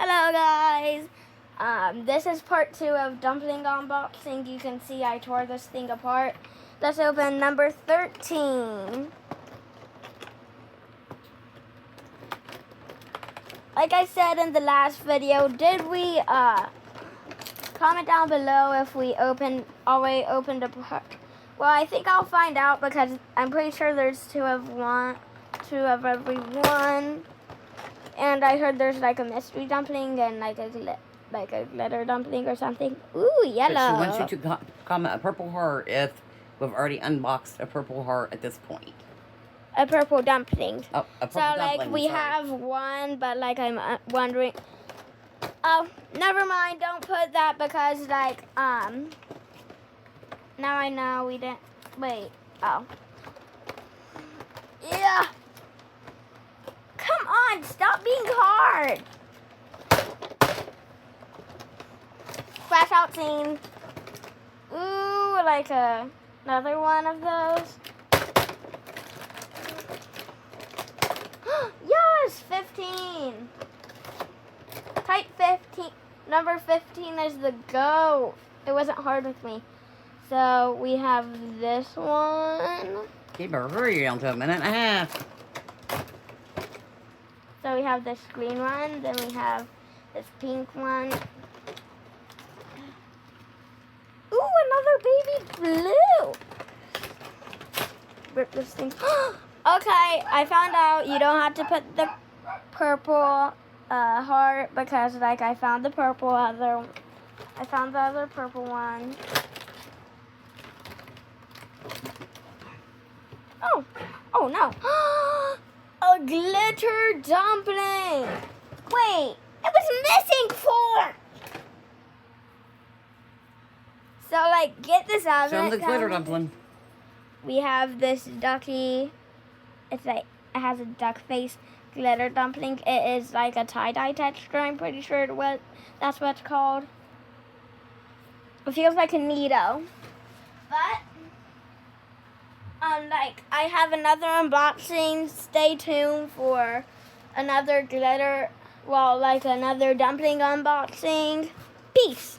Hello guys! This is part 2 of dumpling unboxing. You can see I tore this thing apart. Let's open number 13. Like I said in the last video, did we comment down below if we already opened a part? Well, I think I'll find out because I'm pretty sure there's two of every one. And I heard there's like a mystery dumpling and like a glitter dumpling or something. Ooh, yellow. But she wants you to comment a purple heart if we've already unboxed a purple heart at this point. A purple dumpling. Oh, a purple dumpling. dumpling. So like we have one, but like I'm wondering. Oh, never mind. Don't put that because like now I know we didn't. Wait. Oh. Yeah. Come on, stop being hard. Flash out scene. Ooh, like another one of those. Yes, 15. Type 15. Number 15 is the goat. It wasn't hard with me. So we have this one. Keep her hurry down to a minute and a half. So we have this green one, then we have this pink one. Ooh, another baby blue. Rip this thing. Okay, I found out you don't have to put the purple heart because like I found the other purple one. Oh no. A glitter dumpling. Wait, it was missing 4. So like, get this out Show of them it. the glitter dumpling. We have this ducky. It's like it has a duck face glitter dumpling. It is like a tie-dye texture. I'm pretty sure that's what it's called. It feels like a Neato, but. Like, I have another unboxing. Stay tuned for another another dumpling unboxing. Peace.